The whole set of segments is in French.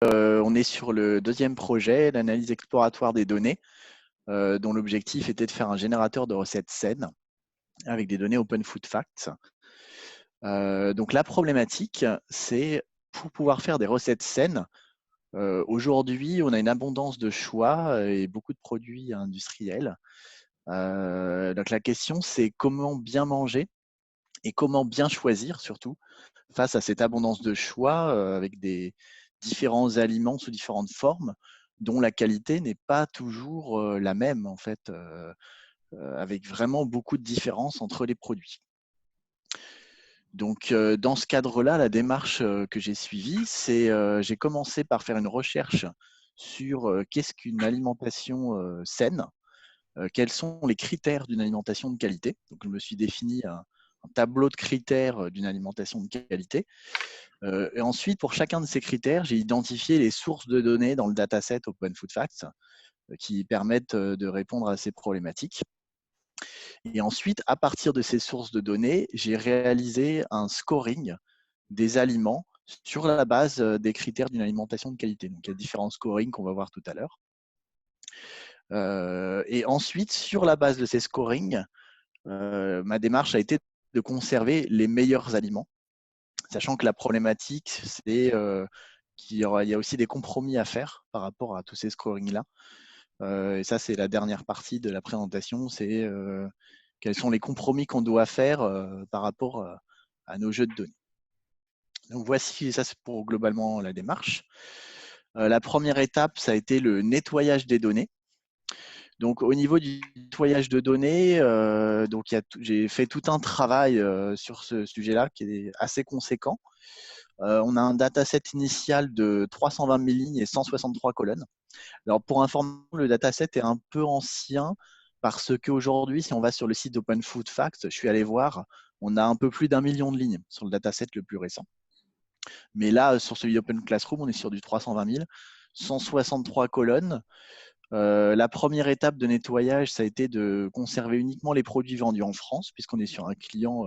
On est sur le deuxième projet, l'analyse exploratoire des données, dont l'objectif était de faire un générateur de recettes saines avec des données Open Food Facts. Donc la problématique, c'est pour pouvoir faire des recettes saines, aujourd'hui, on a une abondance de choix et beaucoup de produits industriels. Donc la question, c'est comment bien manger et comment bien choisir surtout face à cette abondance de choix avec des différents aliments sous différentes formes dont la qualité n'est pas toujours la même en fait, avec vraiment beaucoup de différences entre les produits. Donc dans ce cadre-là, la démarche que j'ai suivie, c'est j'ai commencé par faire une recherche sur qu'est-ce qu'une alimentation saine, quels sont les critères d'une alimentation de qualité. Donc je me suis défini un tableau de critères d'une alimentation de qualité. Et ensuite, pour chacun de ces critères, j'ai identifié les sources de données dans le dataset Open Food Facts qui permettent de répondre à ces problématiques. Et ensuite, à partir de ces sources de données, j'ai réalisé un scoring des aliments sur la base des critères d'une alimentation de qualité. Donc, il y a différents scorings qu'on va voir tout à l'heure. Et ensuite, sur la base de ces scorings, ma démarche a été de conserver les meilleurs aliments, sachant que la problématique, c'est qu'il y a aussi des compromis à faire par rapport à tous ces scorings-là. Et ça, c'est la dernière partie de la présentation, c'est quels sont les compromis qu'on doit faire par rapport à nos jeux de données. Donc voici, ça c'est pour globalement la démarche. La première étape, ça a été le nettoyage des données. Donc au niveau du nettoyage de données, j'ai fait tout un travail sur ce sujet-là qui est assez conséquent. On a un dataset initial de 320 000 lignes et 163 colonnes. Alors pour information, le dataset est un peu ancien parce qu'aujourd'hui, si on va sur le site d'Open Food Facts, je suis allé voir, on a un peu plus d'1 million de lignes sur le dataset le plus récent. Mais là, sur celui d'Open Classroom, on est sur du 320 000, 163 colonnes. La première étape de nettoyage, ça a été de conserver uniquement les produits vendus en France, puisqu'on est sur un client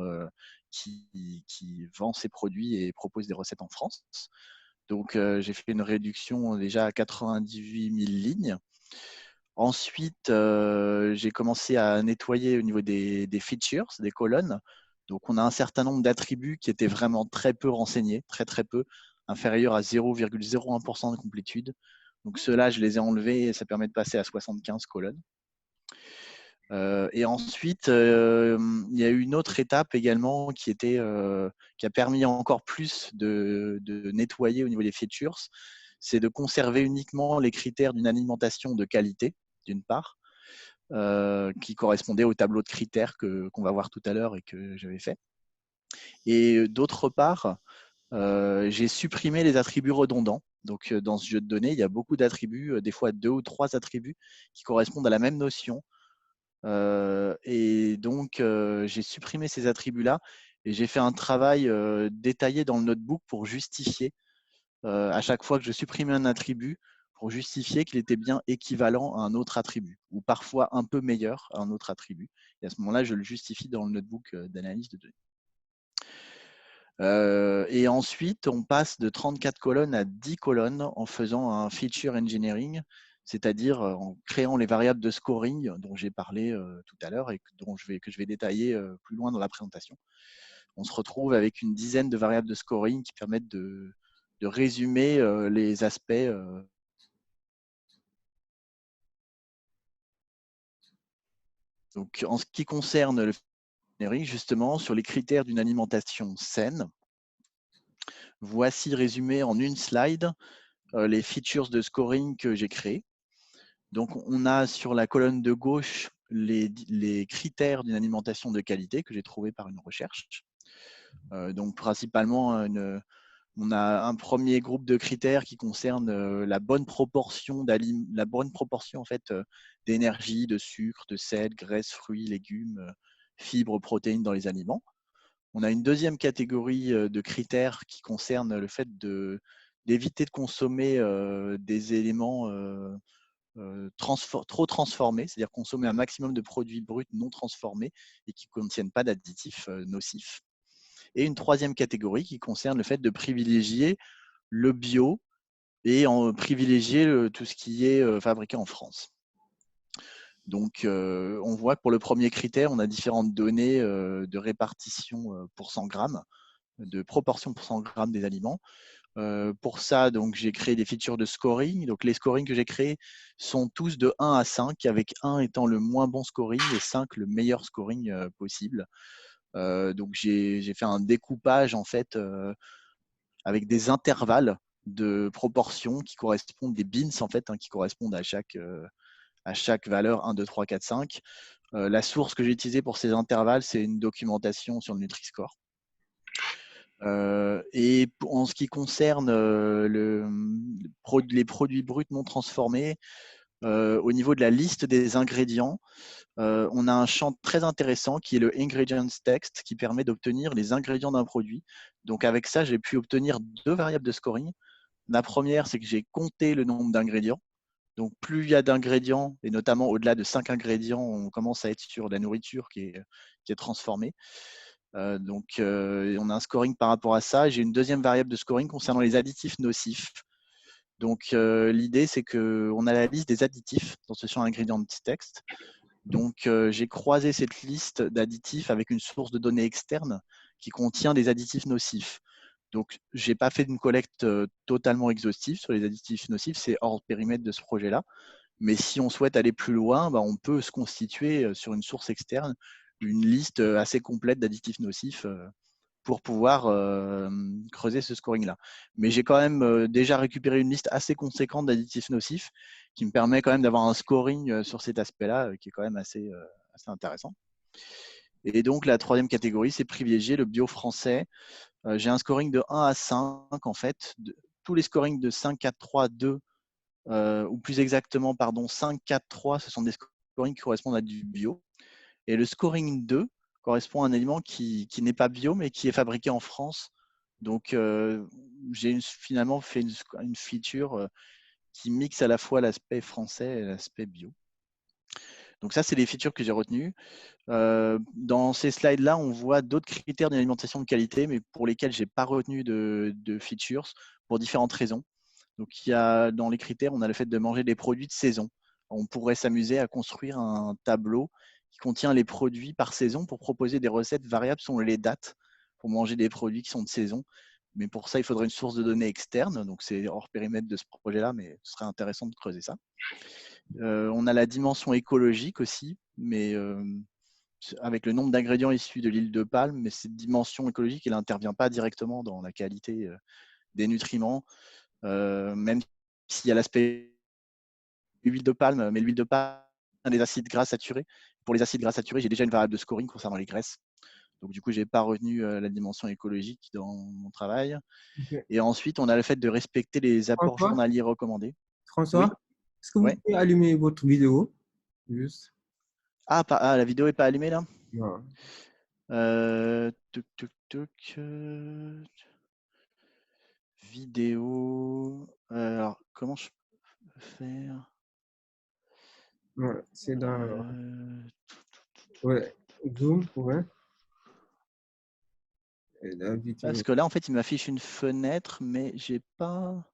qui vend ses produits et propose des recettes en France. Donc, j'ai fait une réduction déjà à 98 000 lignes. Ensuite, j'ai commencé à nettoyer au niveau des features, des colonnes. Donc, on a un certain nombre d'attributs qui étaient vraiment très peu renseignés, très très peu, inférieurs à 0,01% de complétude. Donc, ceux-là, je les ai enlevés et ça permet de passer à 75 colonnes. Et ensuite, il y a eu une autre étape également qui a permis encore plus de nettoyer au niveau des features, c'est de conserver uniquement les critères d'une alimentation de qualité, d'une part, qui correspondait au tableau de critères qu'on va voir tout à l'heure et que j'avais fait. Et d'autre part, j'ai supprimé les attributs redondants. Donc, dans ce jeu de données, il y a beaucoup d'attributs, des fois 2 ou 3 attributs qui correspondent à la même notion. Et donc, j'ai supprimé ces attributs-là et j'ai fait un travail détaillé dans le notebook pour justifier à chaque fois que je supprimais un attribut, pour justifier qu'il était bien équivalent à un autre attribut ou parfois un peu meilleur à un autre attribut. Et à ce moment-là, je le justifie dans le notebook d'analyse de données. Et ensuite, on passe de 34 colonnes à 10 colonnes en faisant un feature engineering, c'est-à-dire en créant les variables de scoring dont j'ai parlé tout à l'heure et que je vais détailler plus loin dans la présentation. On se retrouve avec une dizaine de variables de scoring qui permettent de résumer les aspects. Donc, en ce qui concerne le engineering, justement, sur les critères d'une alimentation saine, voici résumé en une slide les features de scoring que j'ai créées. Donc, on a sur la colonne de gauche les critères d'une alimentation de qualité que j'ai trouvé par une recherche. Donc, principalement, on a un premier groupe de critères qui concerne la bonne proportion en fait, d'énergie, de sucre, de sel, graisse, fruits, légumes, fibres, protéines dans les aliments. On a une deuxième catégorie de critères qui concerne le fait d'éviter de consommer des éléments trop transformés, c'est-à-dire consommer un maximum de produits bruts non transformés et qui ne contiennent pas d'additifs nocifs. Et une troisième catégorie qui concerne le fait de privilégier le bio et en privilégier tout ce qui est fabriqué en France. Donc, on voit que pour le premier critère, on a différentes données de répartition pour 100 grammes, de proportion pour 100 grammes des aliments. Pour ça, donc, j'ai créé des features de scoring. Donc, les scorings que j'ai créés sont tous de 1 à 5, avec 1 étant le moins bon scoring et 5 le meilleur scoring possible. Donc, j'ai fait un découpage en fait avec des intervalles de proportions qui correspondent des bins en fait, qui correspondent à chaque valeur 1, 2, 3, 4, 5. La source que j'ai utilisée pour ces intervalles, c'est une documentation sur le Nutri-Score. Et en ce qui concerne les produits bruts non transformés, au niveau de la liste des ingrédients, on a un champ très intéressant qui est le Ingredients Text qui permet d'obtenir les ingrédients d'un produit. Donc avec ça, j'ai pu obtenir 2 variables de scoring. La première, c'est que j'ai compté le nombre d'ingrédients. Donc plus il y a d'ingrédients, et notamment au-delà de 5 ingrédients, on commence à être sur de la nourriture qui est transformée. Donc, on a un scoring par rapport à ça. J'ai une deuxième variable de scoring concernant les additifs nocifs. Donc, l'idée, c'est qu'on a la liste des additifs dans ce champ ingrédients de petit texte. Donc, j'ai croisé cette liste d'additifs avec une source de données externe qui contient des additifs nocifs. Donc, je n'ai pas fait une collecte totalement exhaustive sur les additifs nocifs, c'est hors périmètre de ce projet-là. Mais si on souhaite aller plus loin, on peut se constituer sur une source externe une liste assez complète d'additifs nocifs pour pouvoir creuser ce scoring-là. Mais j'ai quand même déjà récupéré une liste assez conséquente d'additifs nocifs qui me permet quand même d'avoir un scoring sur cet aspect-là qui est quand même assez intéressant. Et donc, la troisième catégorie, c'est privilégier le bio français. J'ai un scoring de 1 à 5, en fait. Tous les scorings de 5, 4, 3, 2, ou plus exactement, 5, 4, 3, ce sont des scorings qui correspondent à du bio. Et le scoring 2 correspond à un aliment qui n'est pas bio, mais qui est fabriqué en France. Donc, j'ai finalement fait une feature qui mixe à la fois l'aspect français et l'aspect bio. Donc ça, c'est les features que j'ai retenues. Dans ces slides-là, on voit d'autres critères d'alimentation de qualité, mais pour lesquels je n'ai pas retenu de features pour différentes raisons. Donc, dans les critères, on a le fait de manger des produits de saison. On pourrait s'amuser à construire un tableau qui contient les produits par saison pour proposer des recettes variables selon les dates pour manger des produits qui sont de saison. Mais pour ça, il faudrait une source de données externe. Donc, c'est hors périmètre de ce projet-là, mais ce serait intéressant de creuser ça. On a la dimension écologique aussi, mais avec le nombre d'ingrédients issus de l'huile de palme, mais cette dimension écologique, elle n'intervient pas directement dans la qualité des nutriments, même s'il y a l'aspect huile de palme, mais l'huile de palme a des acides gras saturés. Pour les acides gras saturés, j'ai déjà une variable de scoring concernant les graisses. Donc, du coup, je n'ai pas retenu la dimension écologique dans mon travail. Ok. Et ensuite, on a le fait de respecter les apports François, journaliers recommandés. François, Oui, est-ce que vous ouais. pouvez allumer votre vidéo? Juste. La vidéo n'est pas allumée là. Non. Tuc, tuc, tuc, vidéo. Alors, comment je peux faire Ouais, c'est dans. euh, Ouais, Zoom, ouais. Et la Parce vidéo. que là, en fait, il m'affiche une fenêtre, mais j'ai pas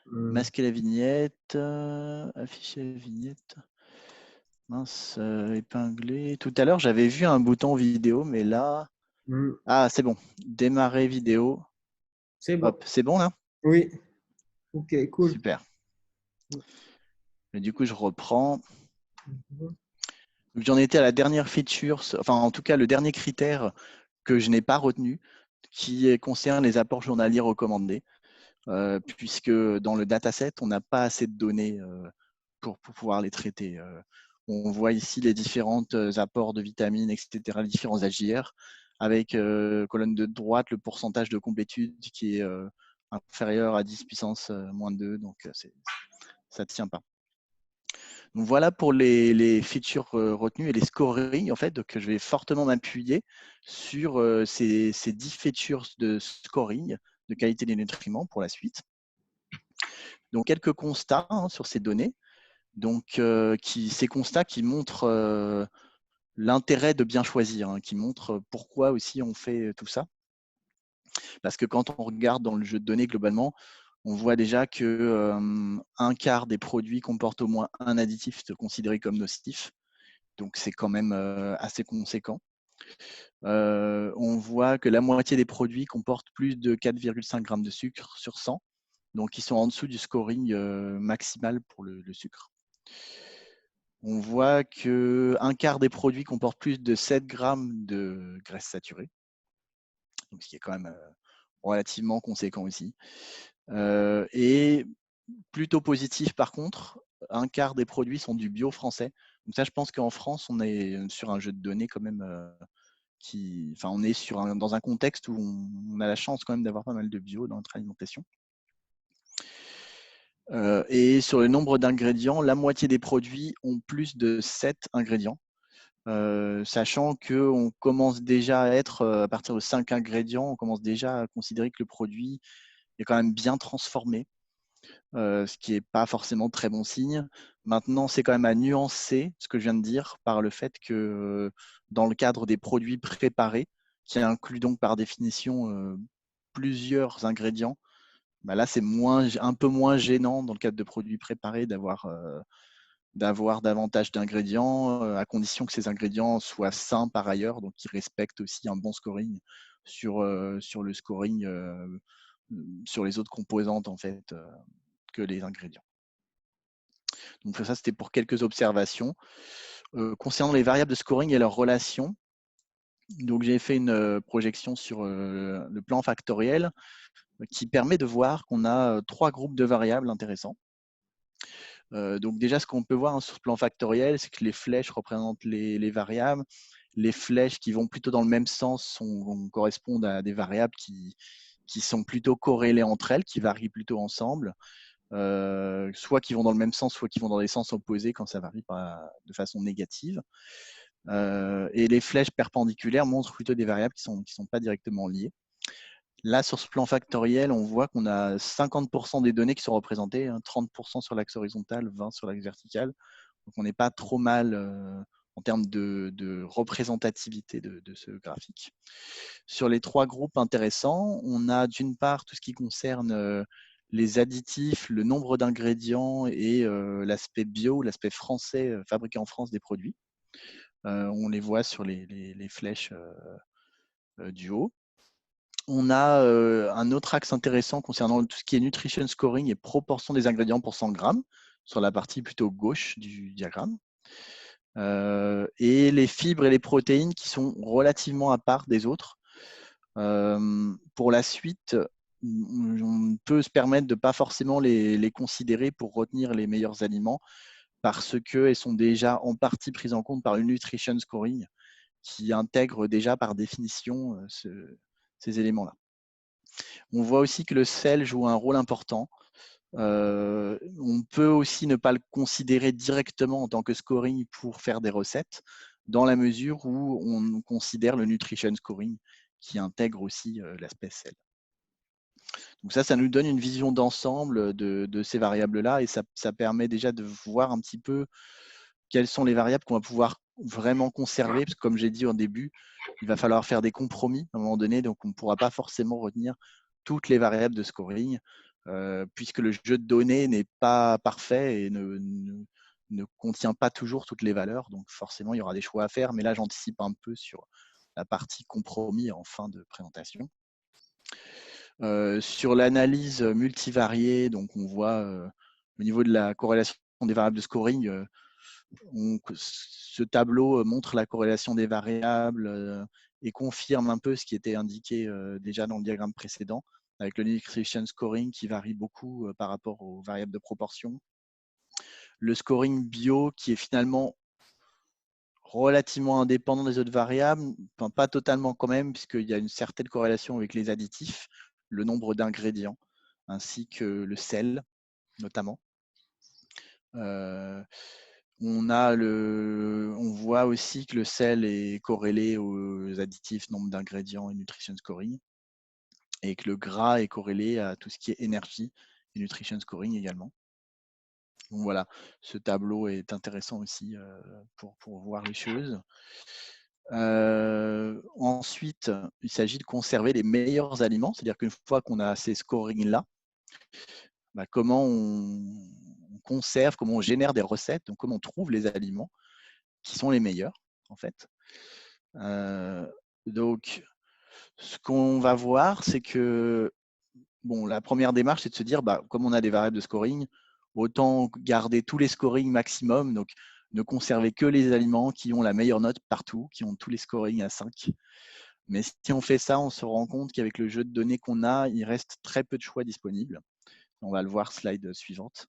Hmm. masqué la vignette, afficher la vignette. Mince, épinglé. Tout à l'heure, j'avais vu un bouton vidéo, mais là, Hmm. ah, c'est bon. Démarrer vidéo. C'est bon. Hop, c'est bon là? Oui. Ok, cool. Super. Et du coup, je reprends. Mhm. Donc, j'en étais à la dernière feature, enfin, en tout cas, le dernier critère que je n'ai pas retenu, qui concerne les apports journaliers recommandés, puisque dans le dataset, on n'a pas assez de données pour pouvoir les traiter. On voit ici les différents apports de vitamines, etc., les différents AGR, avec colonne de droite, le pourcentage de complétude qui est inférieur à 10 puissance moins 2, donc ça ne tient pas. Donc voilà pour les features retenues et les scoring, en fait, donc je vais fortement m'appuyer sur ces 10 features de scoring de qualité des nutriments pour la suite. Donc quelques constats sur ces données. Donc ces constats qui montrent l'intérêt de bien choisir, qui montrent pourquoi aussi on fait tout ça. Parce que quand on regarde dans le jeu de données globalement, On voit déjà que un quart des produits comportent au moins un additif considéré comme nocif. Donc, c'est quand même assez conséquent. On voit que la moitié des produits comportent plus de 4,5 grammes de sucre sur 100. Donc, ils sont en dessous du scoring maximal pour le sucre. On voit qu'un quart des produits comportent plus de 7 grammes de graisse saturée. Donc, ce qui est quand même relativement conséquent aussi. Et plutôt positif par contre, un quart des produits sont du bio français. Donc ça, je pense qu'en France, on est sur un jeu de données quand même on est dans un contexte où on a la chance quand même d'avoir pas mal de bio dans notre alimentation. Et sur le nombre d'ingrédients, la moitié des produits ont plus de 7 ingrédients. Sachant qu'on commence déjà à être, à partir de 5 ingrédients, on commence déjà à considérer que le produit est quand même bien transformé. Ce qui n'est pas forcément très bon signe. Maintenant, c'est quand même à nuancer ce que je viens de dire par le fait que dans le cadre des produits préparés, qui incluent donc par définition plusieurs ingrédients, bah là, c'est un peu moins gênant dans le cadre de produits préparés d'avoir davantage d'ingrédients, à condition que ces ingrédients soient sains par ailleurs, donc qui respectent aussi un bon scoring sur le scoring sur les autres composantes en fait que les ingrédients. Donc ça, c'était pour quelques observations. Concernant les variables de scoring et leurs relations, donc j'ai fait une projection sur le plan factoriel qui permet de voir qu'on a 3 groupes de variables intéressants. Donc déjà, ce qu'on peut voir sur ce plan factoriel, c'est que les flèches représentent les variables. Les flèches qui vont plutôt dans le même sens correspondent à des variables qui sont plutôt corrélées entre elles, qui varient plutôt ensemble. Soit qui vont dans le même sens, soit qui vont dans les sens opposés quand ça varie de façon négative. Et les flèches perpendiculaires montrent plutôt des variables qui sont pas directement liées. Là, sur ce plan factoriel, on voit qu'on a 50% des données qui sont représentées, 30% sur l'axe horizontal, 20% sur l'axe vertical. Donc, on n'est pas trop mal en termes de représentativité de ce graphique. Sur les 3 groupes intéressants, on a d'une part tout ce qui concerne les additifs, le nombre d'ingrédients et l'aspect bio, l'aspect français, fabriqué en France des produits. On les voit sur les flèches du haut. On a un autre axe intéressant concernant tout ce qui est nutrition scoring et proportion des ingrédients pour 100 grammes, sur la partie plutôt gauche du diagramme. Et les fibres et les protéines qui sont relativement à part des autres. Pour la suite, on peut se permettre de ne pas forcément les considérer pour retenir les meilleurs aliments parce qu'elles sont déjà en partie prises en compte par une nutrition scoring qui intègre déjà par définition ces éléments-là. On voit aussi que le sel joue un rôle important. On peut aussi ne pas le considérer directement en tant que scoring pour faire des recettes, dans la mesure où on considère le nutrition scoring qui intègre aussi l'aspect sel. Donc ça nous donne une vision d'ensemble de ces variables-là et ça permet déjà de voir un petit peu quelles sont les variables qu'on va pouvoir vraiment conserver, parce que comme j'ai dit au début, il va falloir faire des compromis à un moment donné, donc on ne pourra pas forcément retenir toutes les variables de scoring, puisque le jeu de données n'est pas parfait et ne contient pas toujours toutes les valeurs, donc forcément il y aura des choix à faire, mais là j'anticipe un peu sur la partie compromis en fin de présentation. Sur l'analyse multivariée, donc on voit au niveau de la corrélation des variables de scoring, ce tableau montre la corrélation des variables et confirme un peu ce qui était indiqué déjà dans le diagramme précédent, avec le nutrition scoring qui varie beaucoup par rapport aux variables de proportion. Le scoring bio qui est finalement relativement indépendant des autres variables, enfin, pas totalement quand même, puisqu'il y a une certaine corrélation avec les additifs, le nombre d'ingrédients, ainsi que le sel, notamment. On voit aussi que le sel est corrélé aux additifs, nombre d'ingrédients et nutrition scoring, et que le gras est corrélé à tout ce qui est énergie et nutrition scoring également. Donc voilà, ce tableau est intéressant aussi pour voir les choses. Ensuite, il s'agit de conserver les meilleurs aliments, c'est-à-dire qu'une fois qu'on a ces scorings-là, comment on conserve, comment on génère des recettes, donc comment on trouve les aliments qui sont les meilleurs, en fait. Donc, ce qu'on va voir, c'est que la première démarche, c'est de se dire, comme on a des variables de scoring, autant garder tous les scorings maximum, donc ne conserver que les aliments qui ont la meilleure note partout, qui ont tous les scorings à 5. Mais si on fait ça, on se rend compte qu'avec le jeu de données qu'on a, il reste très peu de choix disponibles. On va le voir, slide suivante.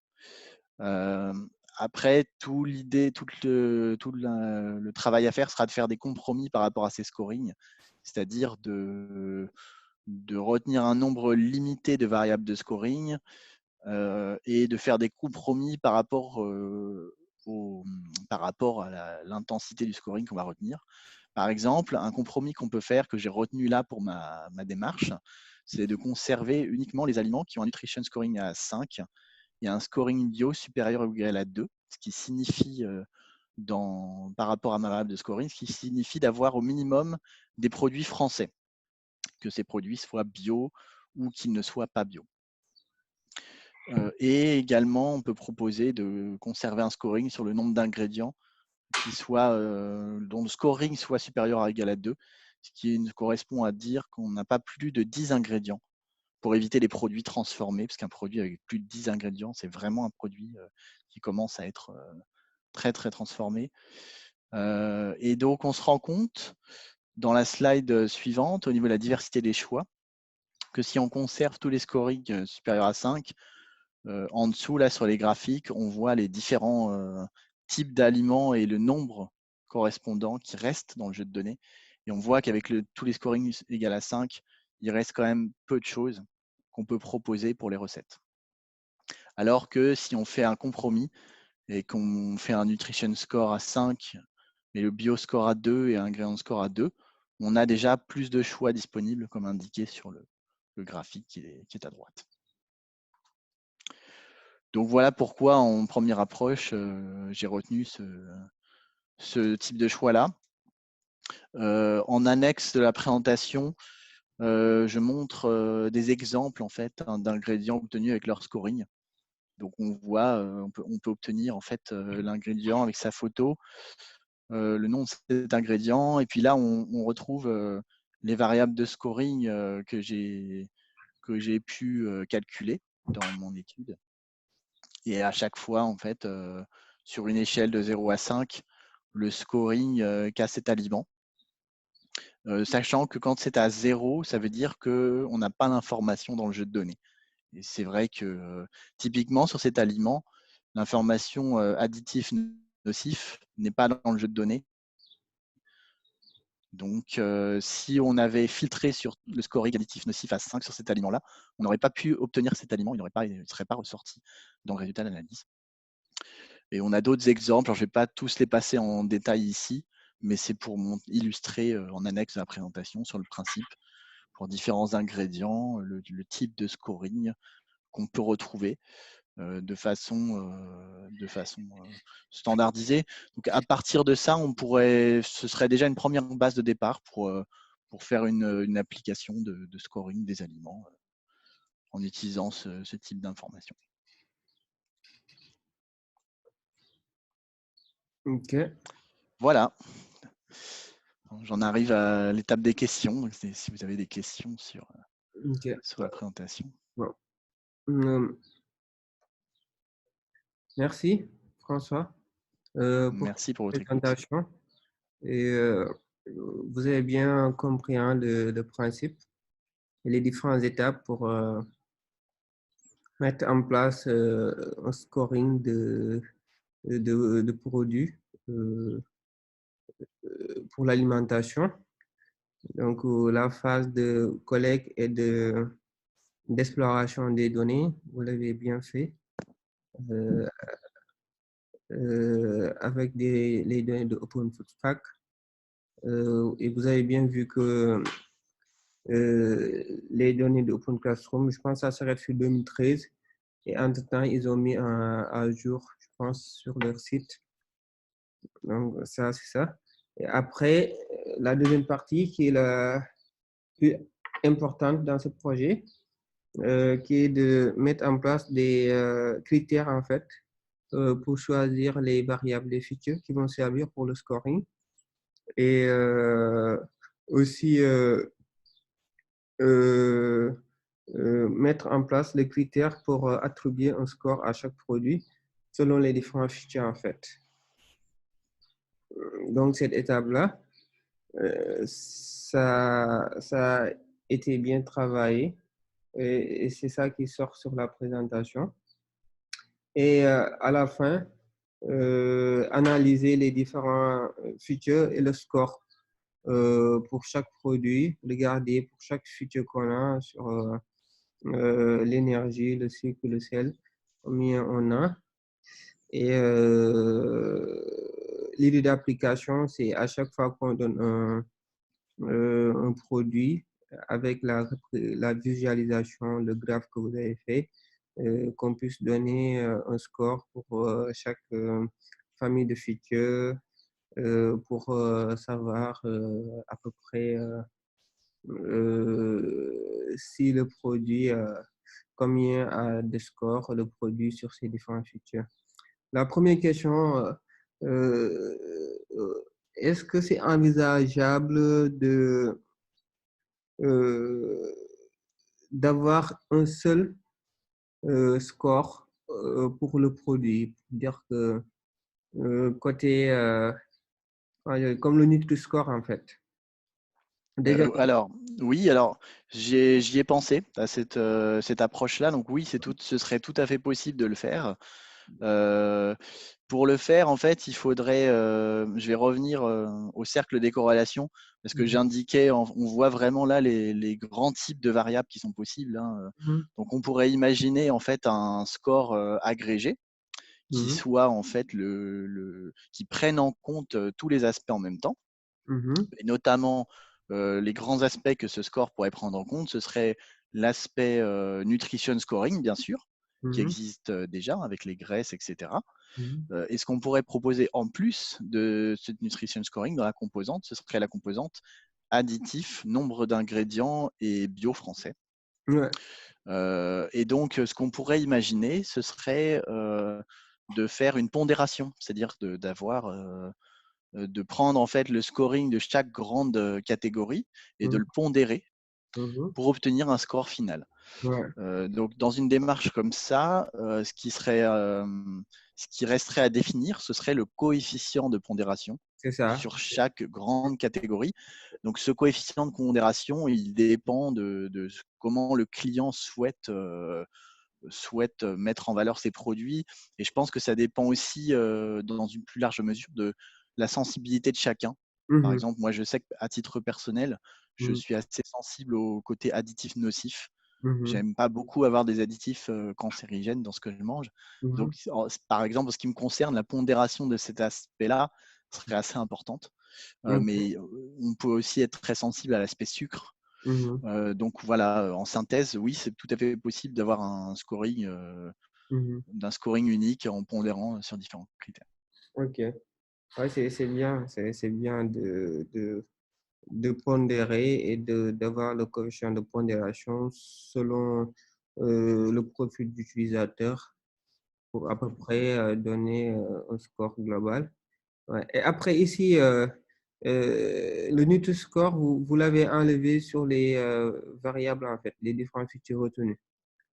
Après, tout le travail à faire sera de faire des compromis par rapport à ces scorings, c'est-à-dire de retenir un nombre limité de variables de scoring et de faire des compromis par rapport, à l'intensité du scoring qu'on va retenir. Par exemple, un compromis qu'on peut faire, que j'ai retenu là pour ma démarche, c'est de conserver uniquement les aliments qui ont un nutrition scoring à 5 et un scoring bio supérieur ou égal à 2, ce qui signifie, par rapport à ma variable de scoring, ce qui signifie d'avoir au minimum des produits français, que ces produits soient bio ou qu'ils ne soient pas bio. Et également, on peut proposer de conserver un scoring sur le nombre d'ingrédients dont le scoring soit supérieur ou égal à 2, ce qui correspond à dire qu'on n'a pas plus de 10 ingrédients pour éviter les produits transformés, parce qu'un produit avec plus de 10 ingrédients, c'est vraiment un produit qui commence à être très, très transformé. Et donc, on se rend compte, dans la slide suivante, au niveau de la diversité des choix, que si on conserve tous les scorings supérieurs à 5, en dessous, là, sur les graphiques, on voit les différents types d'aliments et le nombre correspondant qui restent dans le jeu de données. Et on voit qu'avec tous les scorings égaux à 5, il reste quand même peu de choses qu'on peut proposer pour les recettes. Alors que si on fait un compromis et qu'on fait un nutrition score à 5 et le bio score à 2 et un ingrédient score à 2, on a déjà plus de choix disponibles comme indiqué sur le graphique qui est à droite. Donc voilà pourquoi en première approche, j'ai retenu ce type de choix-là. En annexe de la présentation, je montre des exemples en fait d'ingrédients obtenus avec leur scoring. Donc on voit, on peut obtenir en fait l'ingrédient avec sa photo, le nom de cet ingrédient, et puis là on retrouve les variables de scoring que j'ai pu calculer dans mon étude. Et à chaque fois, en fait, sur une échelle de 0 à 5, le scoring qu'a cet aliment. Sachant que quand c'est à 0, ça veut dire qu'on n'a pas l'information dans le jeu de données. Et c'est vrai que typiquement sur cet aliment, l'information additif nocif n'est pas dans le jeu de données. Donc, si on avait filtré sur le scoring additif nocif à 5 sur cet aliment-là, on n'aurait pas pu obtenir cet aliment, il ne serait pas ressorti dans le résultat d'analyse. Et on a d'autres exemples, alors je ne vais pas tous les passer en détail ici, mais c'est pour illustrer en annexe de la présentation sur le principe pour différents ingrédients, le type de scoring qu'on peut retrouver de façon standardisée. Donc à partir de ça, ce serait déjà une première base de départ pour faire une application de scoring des aliments en utilisant ce type d'information. Ok. Voilà. J'en arrive à l'étape des questions. Donc si vous avez des questions sur la présentation. Bon. Merci, François, pour Merci pour votre cette écoute. présentation. Et vous avez bien compris le principe et les différentes étapes pour mettre en place un scoring de produits pour l'alimentation. Donc, la phase de collecte et d'exploration des données, vous l'avez bien fait avec les données de Open Food Pack. Et vous avez bien vu que les données de Open Classroom, je pense que ça s'arrête sur 2013. Et entre-temps, ils ont mis à jour, je pense, sur leur site. Donc, ça, c'est ça. Et après, la deuxième partie qui est la plus importante dans ce projet, qui est de mettre en place des critères en fait pour choisir les variables, les features qui vont servir pour le scoring et aussi euh, mettre en place les critères pour attribuer un score à chaque produit selon les différents features en fait. Donc cette étape-là, ça a été bien travaillé et c'est ça qui sort sur la présentation. Et à la fin, analyser les différents features et le score pour chaque produit, regarder pour chaque feature qu'on a sur l'énergie, le sucre, le sel, combien on a. Et l'idée d'application, c'est à chaque fois qu'on donne un produit avec la visualisation, le graphe que vous avez fait, qu'on puisse donner un score pour chaque famille de features pour savoir à peu près si le produit, combien de scores le produit sur ces différents features. La première question, est-ce que c'est envisageable euh, d'avoir un seul score pour le produit? Pour dire que côté, comme le Nutri-Score en fait. Déjà, Alors, oui, alors j'y ai pensé à cette approche-là. Donc oui, ce serait tout à fait possible de le faire. Pour le faire, en fait, il faudrait, je vais revenir au cercle des corrélations, parce que j'indiquais, on voit vraiment là les grands types de variables qui sont possibles, hein. Donc on pourrait imaginer en fait un score agrégé qui soit en fait qui prenne en compte tous les aspects en même temps, et notamment les grands aspects que ce score pourrait prendre en compte, ce serait l'aspect nutrition scoring, bien sûr, qui existe déjà avec les graisses, etc. Et ce qu'on pourrait proposer en plus de ce nutrition scoring dans la composante, ce serait la composante additif, nombre d'ingrédients et bio français. ouais, Et donc, ce qu'on pourrait imaginer, ce serait de faire une pondération, c'est-à-dire de prendre en fait le scoring de chaque grande catégorie et de le pondérer pour obtenir un score final. ouais, Donc, dans une démarche comme ça, ce qui resterait à définir, ce serait le coefficient de pondération c'est ça. sur chaque grande catégorie. Donc, ce coefficient de pondération, il dépend de comment le client souhaite mettre en valeur ses produits. Et je pense que ça dépend aussi, dans une plus large mesure, de la sensibilité de chacun. Par exemple, moi, je sais qu'à titre personnel, je suis assez sensible au côté additif nocif. J'aime pas beaucoup avoir des additifs cancérigènes dans ce que je mange. Donc, par exemple, en ce qui me concerne, la pondération de cet aspect-là serait assez importante. Mais on peut aussi être très sensible à l'aspect sucre. Donc voilà, en synthèse, oui, c'est tout à fait possible d'avoir d'un scoring unique en pondérant sur différents critères. Ok. Ouais, c'est bien de pondérer et d'avoir le coefficient de pondération selon le profil d'utilisateur pour à peu près donner un score global. Ouais. Et après, ici, le Nutri-Score, vous l'avez enlevé sur les variables, en fait, les différents features retenues.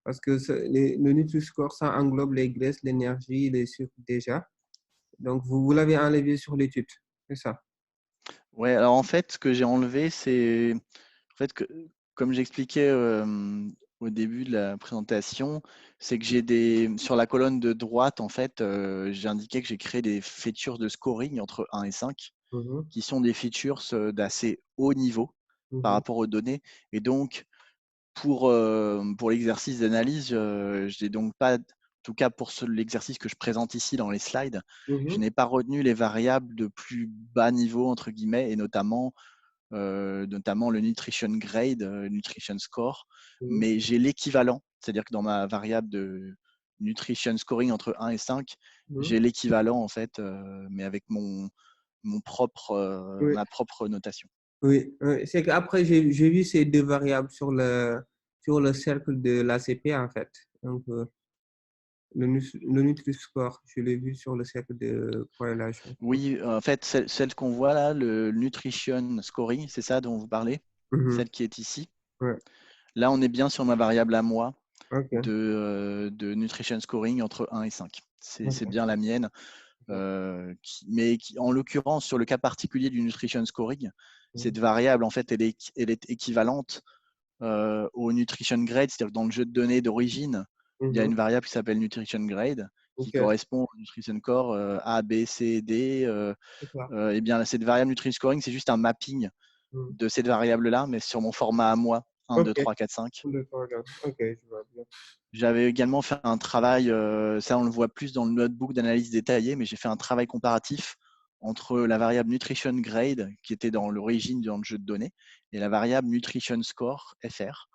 Parce que le Nutri-Score, ça englobe les graisses, l'énergie, les sucres déjà. Donc, vous l'avez enlevé sur l'étude, c'est ça? Ouais, alors en fait, ce que j'ai enlevé, c'est en fait que, comme j'expliquais au début de la présentation, c'est que sur la colonne de droite, en fait, j'ai indiqué que j'ai créé des features de scoring entre 1 et 5, Mhm, qui sont des features d'assez haut niveau par mhm, rapport aux données. Et donc, pour l'exercice d'analyse, je n'ai donc pas, en tout cas pour l'exercice que je présente ici dans les slides, je mhm, n'ai pas retenu les variables de plus bas niveau, entre guillemets, et notamment le nutrition grade, nutrition score, mhm, mais j'ai l'équivalent, c'est-à-dire que dans ma variable de nutrition scoring entre 1 et 5, mhm. j'ai l'équivalent en fait, mais avec Oui, ma propre notation. oui, oui. C'est qu'après, j'ai vu ces deux variables sur sur le cercle de l'ACP, en fait. Donc, le Nutri-Score, je l'ai vu sur le cercle de corrélation. Oui, en fait, celle qu'on voit là, le Nutrition Scoring, c'est ça dont vous parlez? Mhm. Celle qui est ici. Ouais, Là, on est bien sur ma variable à moi ok, de Nutrition Scoring entre 1 et 5. C'est ok. bien la mienne. En l'occurrence, sur le cas particulier du Nutrition Scoring, Mhm. cette variable, en fait, elle est équivalente au Nutrition Grade, c'est-à-dire que dans le jeu de données d'origine, il y a Mhm. une variable qui s'appelle Nutrition Grade qui Ok, correspond au Nutrition Core A, B, C, D. c'est ça. Et bien, cette variable Nutrition Scoring, c'est juste un mapping Mhm. de cette variable-là, mais sur mon format à moi, 1, 2, Ok, 3, 4, 5. on le regarde. Ok, je vois bien. J'avais également fait un travail, ça on le voit plus dans le notebook d'analyse détaillée, mais j'ai fait un travail comparatif entre la variable Nutrition Grade, qui était dans l'origine dans le jeu de données, et la variable Nutrition Score, FR,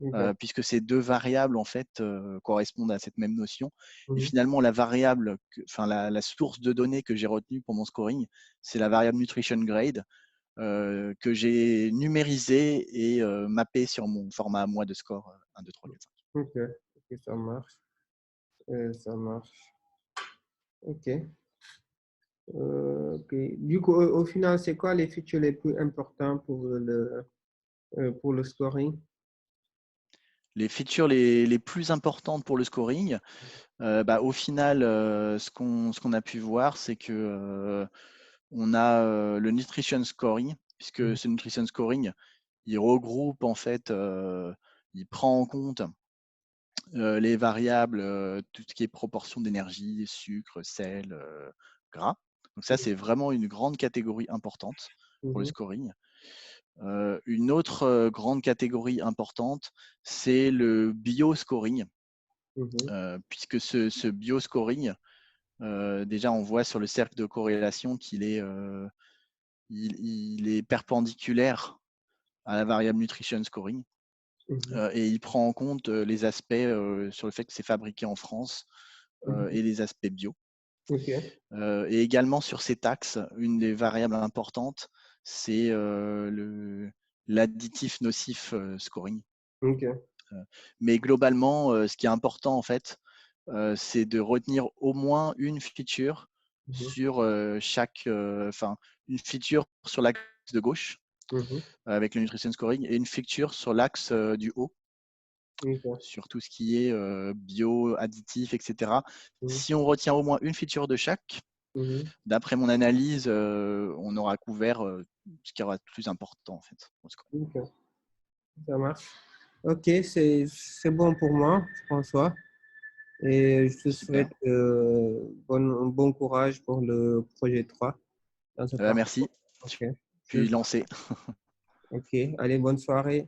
Ok. puisque ces deux variables en fait correspondent à cette même notion. Et Mhm. finalement, la variable, enfin la source de données que j'ai retenue pour mon scoring, c'est la variable Nutrition Grade, que j'ai numérisée et mappée sur mon format à moi de score 1, 2, 3, 4, 5. Ok, ok, ça marche. Ça marche. Ok. Ok. Du coup, au final, c'est quoi les features les plus importants pour le scoring? Les features les plus importantes pour le scoring, au final, ce qu'on a pu voir, c'est que on a le nutrition scoring, puisque Mhm. ce nutrition scoring, il regroupe en fait, il prend en compte les variables, tout ce qui est proportion d'énergie, sucre, sel, gras. Donc ça, c'est vraiment une grande catégorie importante pour le Mhm. scoring. Une autre grande catégorie importante, c'est le bioscoring, Mhm. puisque ce bioscoring, déjà on voit sur le cercle de corrélation qu'il est, il est perpendiculaire à la variable nutrition scoring, Mhm. et il prend en compte les aspects sur le fait que c'est fabriqué en France Mhm. et les aspects bio. Ok. Et également sur cet axe, une des variables importantes, c'est l'additif nocif scoring. Ok. Mais globalement, ce qui est important en fait, c'est de retenir au moins une feature Mhm. sur chaque, enfin une feature sur l'axe de gauche Mhm. avec le nutrition scoring et une feature sur l'axe du haut Ok. sur tout ce qui est bio, additif, etc. Mhm. Si on retient au moins une feature de chaque, Mhm. d'après mon analyse, on aura couvert ce qui aura le plus important en fait. Ok. Ça marche. Ok, c'est bon pour moi, François. Et je te Super. souhaite bon courage pour le projet 3 dans ce Merci. parcours. Je Ok. Je suis lancé. Ok, allez, bonne soirée.